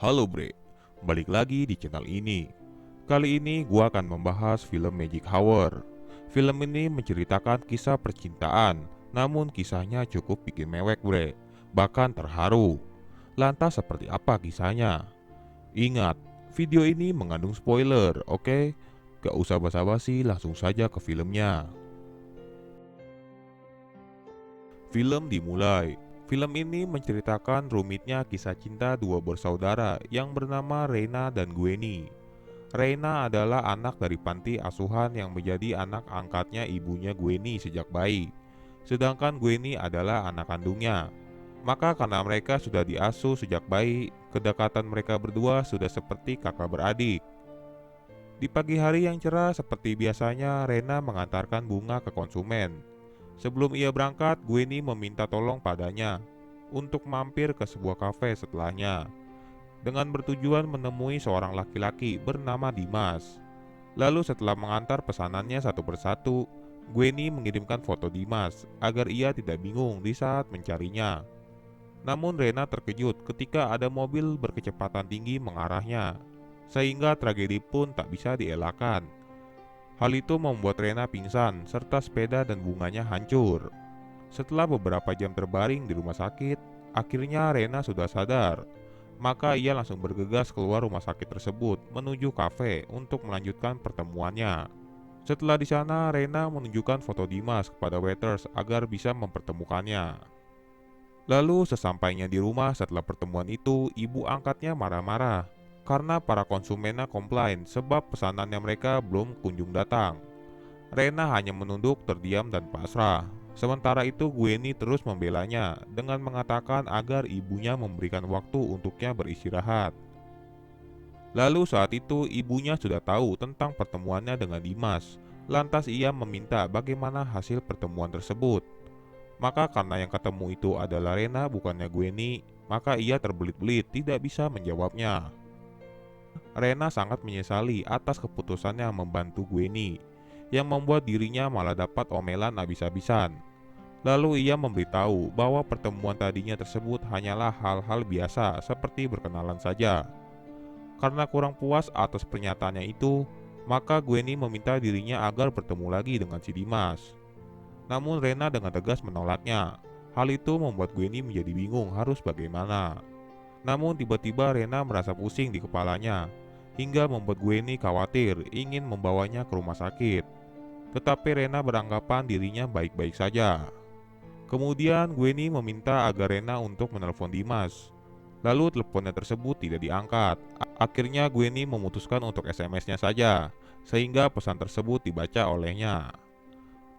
Halo bre, balik lagi di channel ini. Kali ini gua akan membahas film Magic Hour. Film ini menceritakan kisah percintaan, namun kisahnya cukup bikin mewek bre, bahkan terharu. Lantas seperti apa kisahnya? Ingat, video ini mengandung spoiler, oke? Gak usah basa-basi, langsung saja ke filmnya. Film dimulai. Film ini menceritakan rumitnya kisah cinta dua bersaudara yang bernama Reina dan Gwenny. Reina adalah anak dari panti asuhan yang menjadi anak angkatnya ibunya Gwenny sejak bayi. Sedangkan Gwenny adalah anak kandungnya. Maka karena mereka sudah diasuh sejak bayi, kedekatan mereka berdua sudah seperti kakak beradik. Di pagi hari yang cerah seperti biasanya, Reina mengantarkan bunga ke konsumen. Sebelum ia berangkat, Gwenny meminta tolong padanya untuk mampir ke sebuah kafe setelahnya dengan bertujuan menemui seorang laki-laki bernama Dimas. Lalu setelah mengantar pesanannya satu persatu, Gwenny mengirimkan foto Dimas agar ia tidak bingung di saat mencarinya. Namun Rena terkejut ketika ada mobil berkecepatan tinggi mengarahnya, sehingga tragedi pun tak bisa dielakkan. Hal itu membuat Rena pingsan serta sepeda dan bunganya hancur. Setelah beberapa jam terbaring di rumah sakit, akhirnya Rena sudah sadar. Maka ia langsung bergegas keluar rumah sakit tersebut menuju kafe untuk melanjutkan pertemuannya. Setelah di sana, Rena menunjukkan foto Dimas kepada waiters agar bisa mempertemukannya. Lalu sesampainya di rumah setelah pertemuan itu, ibu angkatnya marah-marah karena para konsumennya komplain sebab pesanannya mereka belum kunjung datang. Rena hanya menunduk terdiam dan pasrah. Sementara itu Gwenny terus membelanya dengan mengatakan agar ibunya memberikan waktu untuknya beristirahat. Lalu saat itu ibunya sudah tahu tentang pertemuannya dengan Dimas. Lantas ia meminta bagaimana hasil pertemuan tersebut. Maka karena yang ketemu itu adalah Rena bukannya Gwenny, maka ia terbelit-belit tidak bisa menjawabnya. Rena sangat menyesali atas keputusannya membantu Gwenny, yang membuat dirinya malah dapat omelan habis-habisan. Lalu ia memberitahu bahwa pertemuan tadinya tersebut hanyalah hal-hal biasa seperti berkenalan saja. Karena kurang puas atas pernyataannya itu, maka Gwenny meminta dirinya agar bertemu lagi dengan si Dimas. Namun Rena dengan tegas menolaknya. Hal itu membuat Gwenny menjadi bingung harus bagaimana. Namun tiba-tiba Rena merasa pusing di kepalanya, hingga membuat Gwenny khawatir ingin membawanya ke rumah sakit. Tetapi Rena beranggapan dirinya baik-baik saja. Kemudian Gwenny meminta agar Rena untuk menelpon Dimas. Lalu teleponnya tersebut tidak diangkat. Akhirnya Gwenny memutuskan untuk SMS-nya saja, sehingga pesan tersebut dibaca olehnya.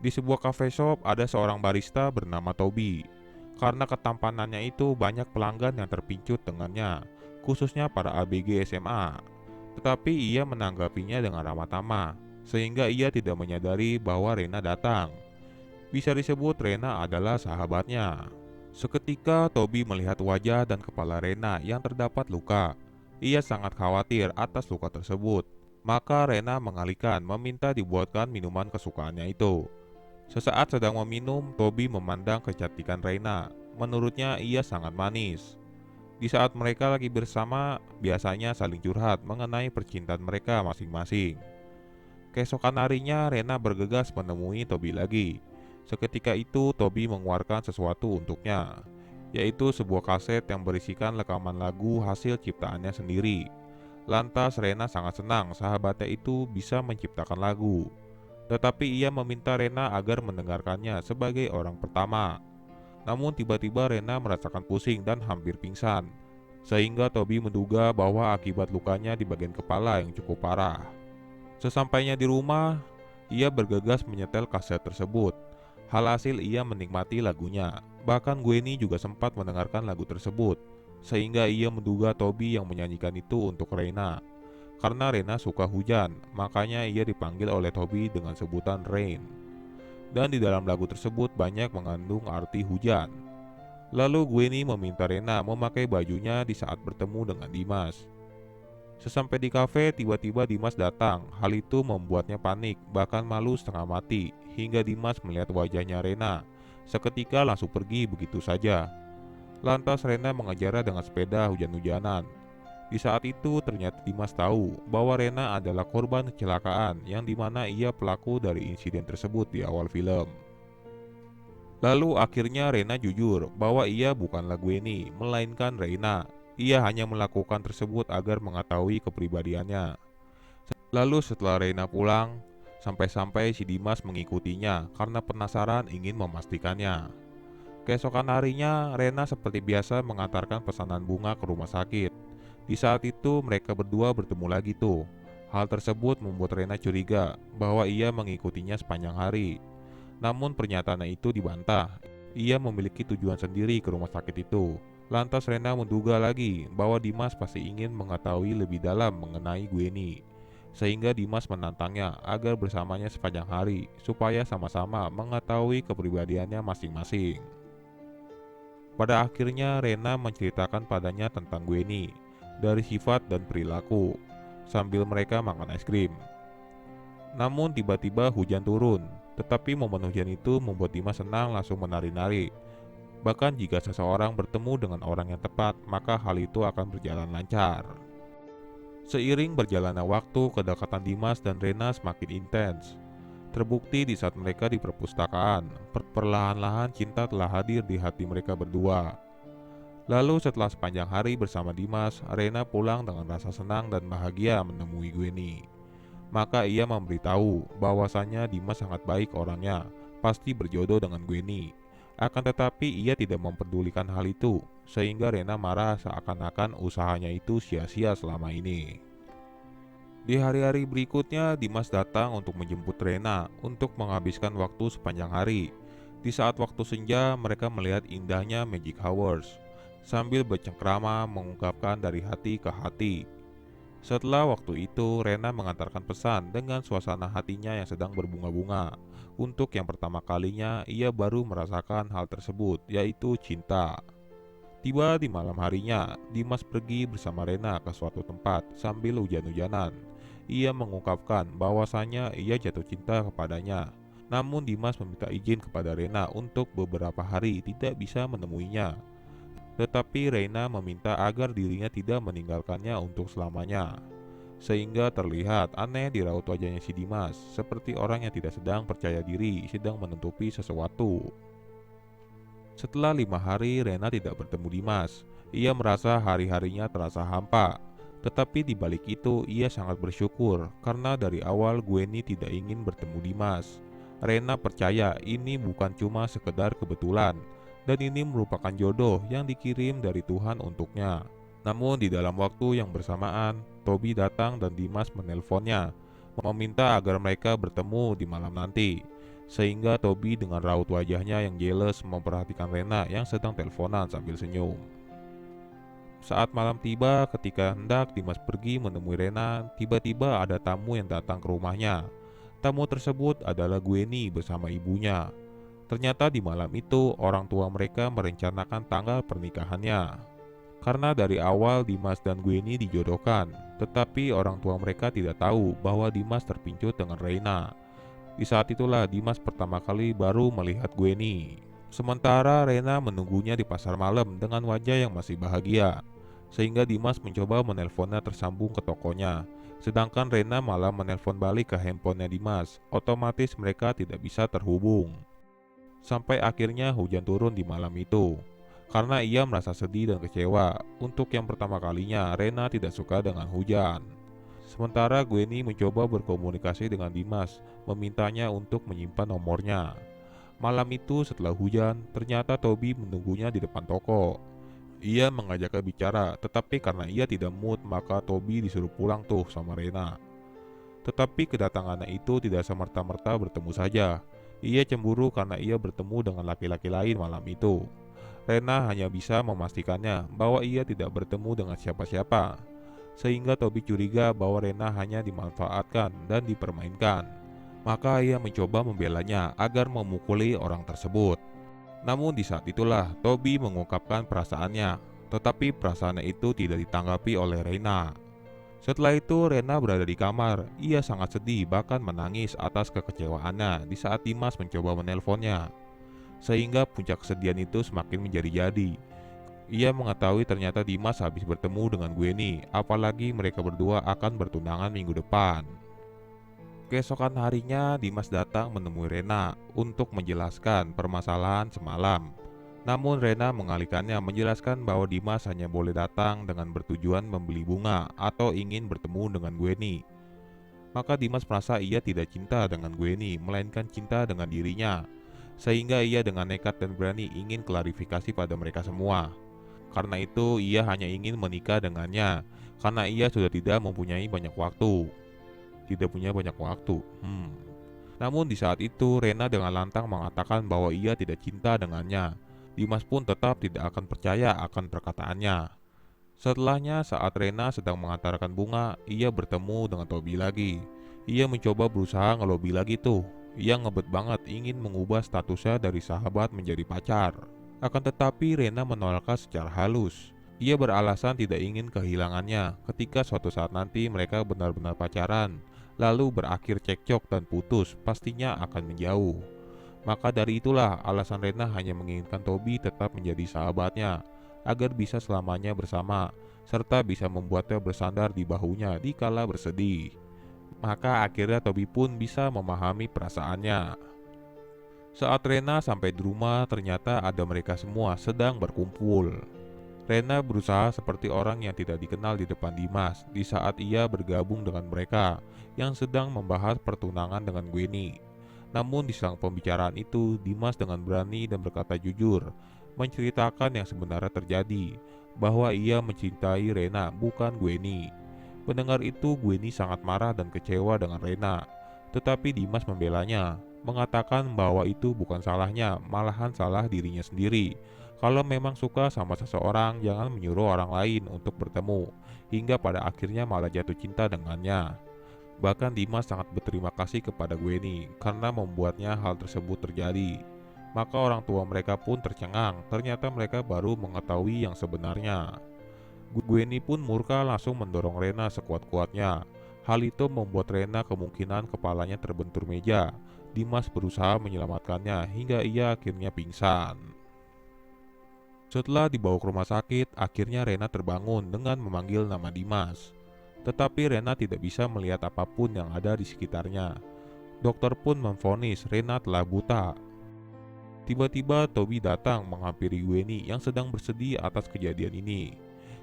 Di sebuah cafe shop ada seorang barista bernama Toby. Karena ketampanannya itu banyak pelanggan yang terpincut dengannya, khususnya para ABG SMA. Tetapi ia menanggapinya dengan ramah tamah, sehingga ia tidak menyadari bahwa Rena datang. Bisa disebut Rena adalah sahabatnya. Seketika Toby melihat wajah dan kepala Rena yang terdapat luka. Ia sangat khawatir atas luka tersebut. Maka Rena mengalihkan meminta dibuatkan minuman kesukaannya itu. Sesaat sedang meminum, Toby memandang kecantikan Reina. Menurutnya ia sangat manis. Di saat mereka lagi bersama, biasanya saling curhat mengenai percintaan mereka masing-masing. Keesokan harinya, Rena bergegas menemui Toby lagi. Seketika itu, Toby mengeluarkan sesuatu untuknya, yaitu sebuah kaset yang berisikan rekaman lagu hasil ciptaannya sendiri. Lantas Rena sangat senang sahabatnya itu bisa menciptakan lagu. Tetapi ia meminta Rena agar mendengarkannya sebagai orang pertama. Namun tiba-tiba Rena merasakan pusing dan hampir pingsan, sehingga Toby menduga bahwa akibat lukanya di bagian kepala yang cukup parah. Sesampainya di rumah, ia bergegas menyetel kaset tersebut. Alhasil ia menikmati lagunya. Bahkan Gwenny juga sempat mendengarkan lagu tersebut, sehingga ia menduga Toby yang menyanyikan itu untuk Rena. Karena Rena suka hujan, makanya ia dipanggil oleh Toby dengan sebutan Rain. Dan di dalam lagu tersebut banyak mengandung arti hujan. Lalu Gwenny meminta Rena memakai bajunya di saat bertemu dengan Dimas. Sesampai di kafe, tiba-tiba Dimas datang. Hal itu membuatnya panik, bahkan malu setengah mati, hingga Dimas melihat wajahnya Rena. Seketika langsung pergi begitu saja. Lantas Rena mengejarnya dengan sepeda hujan-hujanan. Di saat itu ternyata Dimas tahu bahwa Rena adalah korban kecelakaan yang dimana ia pelaku dari insiden tersebut di awal film. Lalu akhirnya Rena jujur bahwa ia bukanlah Gwenny, melainkan Reina. Ia hanya melakukan tersebut agar mengetahui kepribadiannya. Lalu setelah Reina pulang, sampai-sampai si Dimas mengikutinya karena penasaran ingin memastikannya. Keesokan harinya, Rena seperti biasa mengantarkan pesanan bunga ke rumah sakit. Di saat itu mereka berdua bertemu lagi tuh. Hal tersebut membuat Rena curiga bahwa ia mengikutinya sepanjang hari. Namun pernyataannya itu dibantah. Ia memiliki tujuan sendiri ke rumah sakit itu. Lantas Rena menduga lagi bahwa Dimas pasti ingin mengetahui lebih dalam mengenai Gwenny. Sehingga Dimas menantangnya agar bersamanya sepanjang hari supaya sama-sama mengetahui kepribadiannya masing-masing. Pada akhirnya Rena menceritakan padanya tentang Gwenny, dari sifat dan perilaku, sambil mereka makan es krim. Namun tiba-tiba hujan turun, tetapi momen hujan itu membuat Dimas senang langsung menari-nari. Bahkan jika seseorang bertemu dengan orang yang tepat, maka hal itu akan berjalan lancar. Seiring berjalannya waktu, kedekatan Dimas dan Rena semakin intens. Terbukti di saat mereka di perpustakaan, perlahan-lahan cinta telah hadir di hati mereka berdua. Lalu setelah sepanjang hari bersama Dimas, Rena pulang dengan rasa senang dan bahagia menemui Gwenny. Maka ia memberitahu bahwasannya Dimas sangat baik orangnya, pasti berjodoh dengan Gwenny. Akan tetapi ia tidak memperdulikan hal itu, sehingga Rena marah seakan-akan usahanya itu sia-sia selama ini. Di hari-hari berikutnya, Dimas datang untuk menjemput Rena untuk menghabiskan waktu sepanjang hari. Di saat waktu senja, mereka melihat indahnya Magic Hours, sambil bercengkrama mengungkapkan dari hati ke hati. Setelah waktu itu, Rena mengantarkan pesan dengan suasana hatinya yang sedang berbunga-bunga. Untuk yang pertama kalinya, ia baru merasakan hal tersebut, yaitu cinta. Tiba di malam harinya, Dimas pergi bersama Rena ke suatu tempat sambil hujan-hujanan. Ia mengungkapkan bahwasannya ia jatuh cinta kepadanya. Namun Dimas meminta izin kepada Rena untuk beberapa hari tidak bisa menemuinya. Tetapi Reina meminta agar dirinya tidak meninggalkannya untuk selamanya. Sehingga terlihat aneh di raut wajahnya si Dimas, seperti orang yang tidak sedang percaya diri, sedang menutupi sesuatu. Setelah 5 hari Rena tidak bertemu Dimas. Ia merasa hari-harinya terasa hampa. Tetapi di balik itu ia sangat bersyukur karena dari awal Gwenny tidak ingin bertemu Dimas. Rena percaya ini bukan cuma sekedar kebetulan, dan ini merupakan jodoh yang dikirim dari Tuhan untuknya. Namun di dalam waktu yang bersamaan, Toby datang dan Dimas menelponnya, meminta agar mereka bertemu di malam nanti. Sehingga Toby dengan raut wajahnya yang jealous memperhatikan Rena yang sedang teleponan sambil senyum. Saat malam tiba, ketika hendak Dimas pergi menemui Rena, tiba-tiba ada tamu yang datang ke rumahnya. Tamu tersebut adalah Gwenny bersama ibunya. Ternyata di malam itu orang tua mereka merencanakan tanggal pernikahannya. Karena dari awal Dimas dan Gwenny dijodohkan, tetapi orang tua mereka tidak tahu bahwa Dimas terpincut dengan Reina. Di saat itulah Dimas pertama kali baru melihat Gwenny. Sementara Rena menunggunya di pasar malam dengan wajah yang masih bahagia. Sehingga Dimas mencoba menelponnya tersambung ke tokonya. Sedangkan Rena malah menelpon balik ke handphonenya Dimas. Otomatis mereka tidak bisa terhubung. Sampai akhirnya hujan turun di malam itu. Karena ia merasa sedih dan kecewa. Untuk yang pertama kalinya Rena tidak suka dengan hujan. Sementara Gwenny mencoba berkomunikasi dengan Dimas, memintanya untuk menyimpan nomornya. Malam itu setelah hujan, ternyata Toby menunggunya di depan toko. Ia mengajaknya bicara, tetapi karena ia tidak mood, maka Toby disuruh pulang tuh sama Rena. Tetapi kedatangannya itu tidak semerta-merta bertemu saja. Ia cemburu karena ia bertemu dengan laki-laki lain malam itu. Rena hanya bisa memastikannya bahwa ia tidak bertemu dengan siapa-siapa. Sehingga Toby curiga bahwa Rena hanya dimanfaatkan dan dipermainkan. Maka ia mencoba membelanya agar memukuli orang tersebut. Namun di saat itulah Toby mengungkapkan perasaannya, tetapi perasaannya itu tidak ditanggapi oleh Rena. Setelah itu Rena berada di kamar. Ia sangat sedih bahkan menangis atas kekecewaannya di saat Dimas mencoba menelponnya. Sehingga puncak kesedihan itu semakin menjadi-jadi. Ia mengetahui ternyata Dimas habis bertemu dengan Gwenny, apalagi mereka berdua akan bertunangan minggu depan. Keesokan harinya, Dimas datang menemui Rena untuk menjelaskan permasalahan semalam. Namun Rena mengalihkannya, menjelaskan bahwa Dimas hanya boleh datang dengan bertujuan membeli bunga atau ingin bertemu dengan Gwenny. Maka Dimas merasa ia tidak cinta dengan Gwenny, melainkan cinta dengan dirinya. Sehingga ia dengan nekat dan berani ingin klarifikasi pada mereka semua. Karena itu ia hanya ingin menikah dengannya, karena ia sudah tidak mempunyai banyak waktu. Tidak punya banyak waktu. Namun di saat itu Rena dengan lantang mengatakan bahwa ia tidak cinta dengannya. Dimas pun tetap tidak akan percaya akan perkataannya. Setelahnya saat Rena sedang mengantarkan bunga, ia bertemu dengan Toby lagi. Ia mencoba berusaha ngelobi lagi tuh. Ia ngebet banget ingin mengubah statusnya dari sahabat menjadi pacar. Akan tetapi Rena menolaknya secara halus. Ia beralasan tidak ingin kehilangannya ketika suatu saat nanti mereka benar-benar pacaran, lalu berakhir cekcok dan putus, pastinya akan menjauh. Maka dari itulah alasan Rena hanya menginginkan Toby tetap menjadi sahabatnya, agar bisa selamanya bersama, serta bisa membuatnya bersandar di bahunya dikala bersedih. Maka akhirnya Toby pun bisa memahami perasaannya. Saat Rena sampai di rumah, ternyata ada mereka semua sedang berkumpul. Rena berusaha seperti orang yang tidak dikenal di depan Dimas di saat ia bergabung dengan mereka yang sedang membahas pertunangan dengan Gwenny. Namun di selang pembicaraan itu, Dimas dengan berani dan berkata jujur menceritakan yang sebenarnya terjadi, bahwa ia mencintai Rena bukan Gwenny. Pendengar itu, Gwenny sangat marah dan kecewa dengan Rena. Tetapi Dimas membelanya, mengatakan bahwa itu bukan salahnya, malahan salah dirinya sendiri. Kalau memang suka sama seseorang, jangan menyuruh orang lain untuk bertemu, hingga pada akhirnya malah jatuh cinta dengannya. Bahkan Dimas sangat berterima kasih kepada Gwenny karena membuatnya hal tersebut terjadi. Maka orang tua mereka pun tercengang, ternyata mereka baru mengetahui yang sebenarnya. Gwenny pun murka langsung mendorong Rena sekuat-kuatnya. Hal itu membuat Rena kemungkinan kepalanya terbentur meja. Dimas berusaha menyelamatkannya hingga ia akhirnya pingsan. Setelah dibawa ke rumah sakit, akhirnya Rena terbangun dengan memanggil nama Dimas. Tetapi Rena tidak bisa melihat apapun yang ada di sekitarnya. Dokter pun memvonis Rena telah buta. Tiba-tiba Toby datang menghampiri Gwenny yang sedang bersedih atas kejadian ini.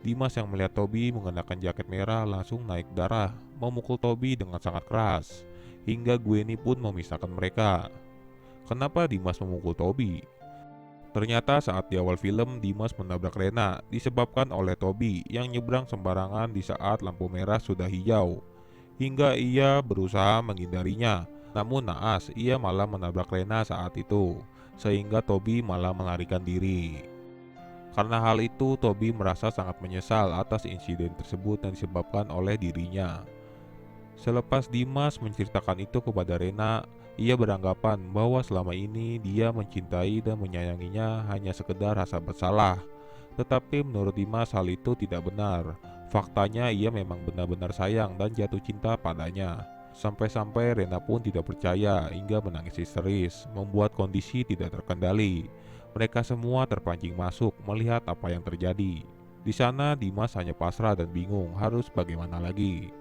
Dimas yang melihat Toby mengenakan jaket merah langsung naik darah, memukul Toby dengan sangat keras, hingga Gwenny pun memisahkan mereka. Kenapa Dimas memukul Toby? Ternyata saat di awal film Dimas menabrak Rena disebabkan oleh Toby yang nyebrang sembarangan di saat lampu merah sudah hijau, hingga ia berusaha menghindarinya. Namun naas, ia malah menabrak Rena saat itu, sehingga Toby malah melarikan diri. Karena hal itu, Toby merasa sangat menyesal atas insiden tersebut yang disebabkan oleh dirinya. Selepas Dimas menceritakan itu kepada Rena, ia beranggapan bahwa selama ini dia mencintai dan menyayanginya hanya sekedar rasa bersalah. Tetapi menurut Dimas hal itu tidak benar. Faktanya ia memang benar-benar sayang dan jatuh cinta padanya. Sampai-sampai Rena pun tidak percaya hingga menangis histeris, membuat kondisi tidak terkendali. Mereka semua terpancing masuk melihat apa yang terjadi. Di sana Dimas hanya pasrah dan bingung harus bagaimana lagi.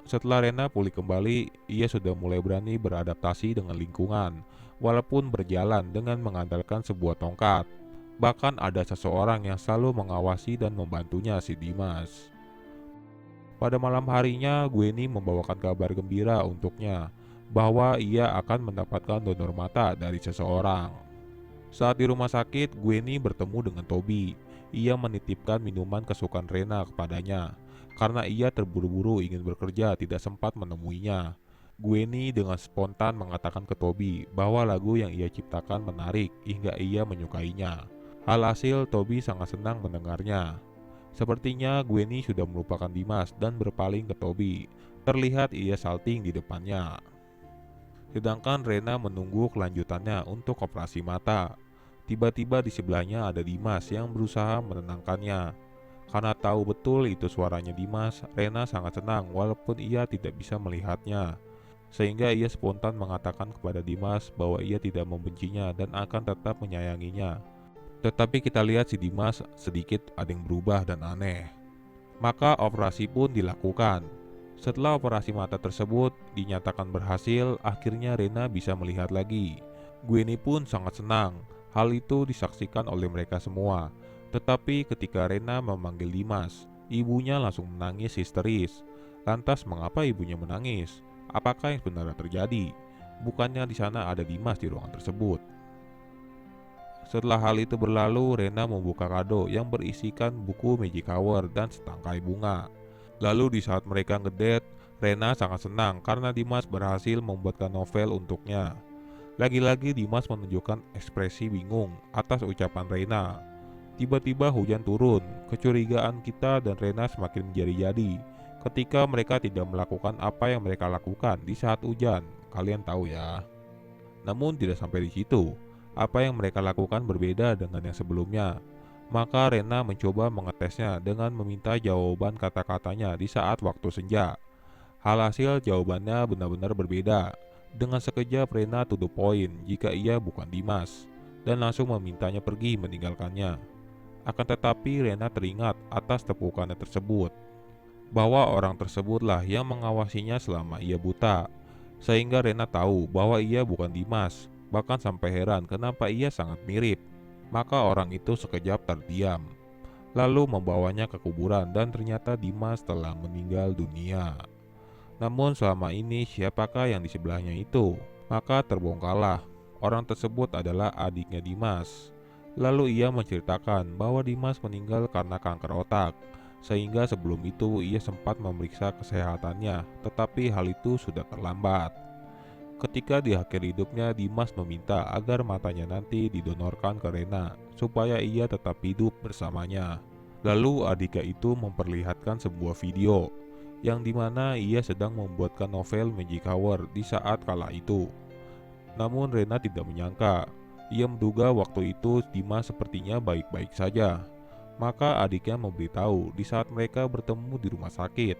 Setelah Rena pulih kembali, ia sudah mulai berani beradaptasi dengan lingkungan, walaupun berjalan dengan mengandalkan sebuah tongkat. Bahkan ada seseorang yang selalu mengawasi dan membantunya si Dimas. Pada malam harinya, Gwenny membawakan kabar gembira untuknya, bahwa ia akan mendapatkan donor mata dari seseorang. Saat di rumah sakit, Gwenny bertemu dengan Toby. Ia menitipkan minuman kesukaan Rena kepadanya. Karena ia terburu-buru ingin bekerja, tidak sempat menemuinya. Gwenny dengan spontan mengatakan ke Toby bahwa lagu yang ia ciptakan menarik hingga ia menyukainya. Alhasil Toby sangat senang mendengarnya. Sepertinya Gwenny sudah melupakan Dimas dan berpaling ke Toby. Terlihat ia salting di depannya. Sedangkan Rena menunggu kelanjutannya untuk operasi mata. Tiba-tiba di sebelahnya ada Dimas yang berusaha menenangkannya. Karena tahu betul itu suaranya Dimas, Rena sangat senang walaupun ia tidak bisa melihatnya. Sehingga ia spontan mengatakan kepada Dimas bahwa ia tidak membencinya dan akan tetap menyayanginya. Tetapi kita lihat si Dimas sedikit ada yang berubah dan aneh. Maka operasi pun dilakukan. Setelah operasi mata tersebut dinyatakan berhasil, akhirnya Rena bisa melihat lagi. Gwenny pun sangat senang. Hal itu disaksikan oleh mereka semua. Tetapi ketika Rena memanggil Dimas, ibunya langsung menangis histeris. Lantas mengapa ibunya menangis? Apakah yang sebenarnya terjadi? Bukannya di sana ada Dimas di ruangan tersebut. Setelah hal itu berlalu, Rena membuka kado yang berisikan buku Magic Hour dan setangkai bunga. Lalu di saat mereka ngedate, Rena sangat senang karena Dimas berhasil membuatkan novel untuknya. Lagi-lagi Dimas menunjukkan ekspresi bingung atas ucapan Rena. Tiba-tiba hujan turun, kecurigaan kita dan Rena semakin menjadi-jadi ketika mereka tidak melakukan apa yang mereka lakukan di saat hujan. Kalian tahu ya. Namun tidak sampai di situ. Apa yang mereka lakukan berbeda dengan yang sebelumnya. Maka Rena mencoba mengetesnya dengan meminta jawaban kata-katanya di saat waktu senja. Hasil jawabannya benar-benar berbeda. Dengan sekejap Rena to the point jika ia bukan Dimas dan langsung memintanya pergi meninggalkannya. Akan tetapi Rena teringat atas tepukannya tersebut, bahwa orang tersebutlah yang mengawasinya selama ia buta. Sehingga Rena tahu bahwa ia bukan Dimas, bahkan sampai heran kenapa ia sangat mirip. Maka orang itu sekejap terdiam, lalu membawanya ke kuburan dan ternyata Dimas telah meninggal dunia. Namun selama ini siapakah yang di sebelahnya itu? Maka terbongkarlah, orang tersebut adalah adiknya Dimas. Lalu ia menceritakan bahwa Dimas meninggal karena kanker otak, sehingga sebelum itu ia sempat memeriksa kesehatannya, tetapi hal itu sudah terlambat. Ketika di akhir hidupnya, Dimas meminta agar matanya nanti didonorkan ke Rena, supaya ia tetap hidup bersamanya. Lalu adiknya itu memperlihatkan sebuah video, yang dimana ia sedang membuatkan novel Magic Hour di saat kala itu. Namun Rena tidak menyangka. Ia menduga waktu itu Dimas sepertinya baik-baik saja. Maka adiknya memberitahu di saat mereka bertemu di rumah sakit.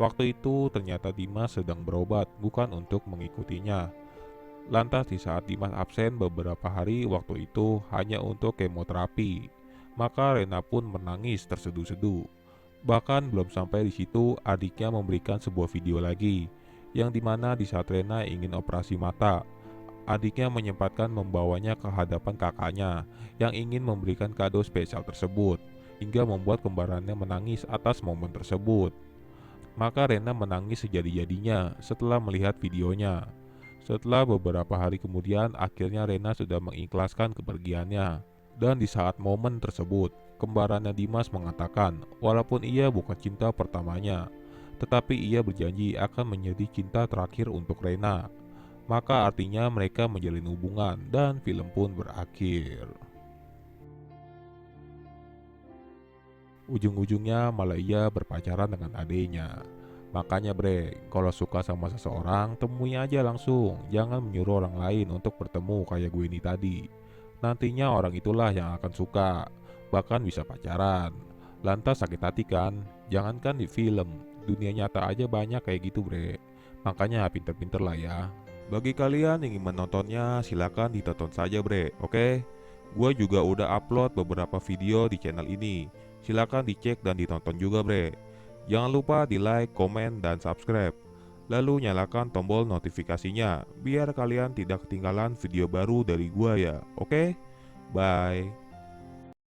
Waktu itu ternyata Dimas sedang berobat, bukan untuk mengikutinya. Lantas di saat Dimas absen beberapa hari waktu itu hanya untuk kemoterapi, maka Rena pun menangis terseduh-seduh. Bahkan belum sampai di situ, adiknya memberikan sebuah video lagi, yang dimana di saat Rena ingin operasi mata, adiknya menyempatkan membawanya ke hadapan kakaknya yang ingin memberikan kado spesial tersebut, hingga membuat kembarannya menangis atas momen tersebut. Maka Rena menangis sejadi-jadinya setelah melihat videonya. Setelah beberapa hari kemudian, akhirnya Rena sudah mengikhlaskan kepergiannya. Dan di saat momen tersebut, kembarannya Dimas mengatakan walaupun ia bukan cinta pertamanya, tetapi ia berjanji akan menjadi cinta terakhir untuk Rena. Maka artinya mereka menjalin hubungan dan film pun berakhir. Ujung-ujungnya malah ia berpacaran dengan adenya. Makanya bre, kalau suka sama seseorang, temui aja langsung. Jangan menyuruh orang lain untuk bertemu kayak gue ini tadi. Nantinya orang itulah yang akan suka, bahkan bisa pacaran. Lantas sakit hati kan? Jangankan di film, dunia nyata aja banyak kayak gitu bre. Makanya pinter-pinter lah ya. Bagi kalian yang ingin menontonnya, silakan ditonton saja bre, oke? Gue juga udah upload beberapa video di channel ini. Silakan dicek dan ditonton juga bre. Jangan lupa di like, komen, dan subscribe. Lalu nyalakan tombol notifikasinya, biar kalian tidak ketinggalan video baru dari gue ya, oke? Bye.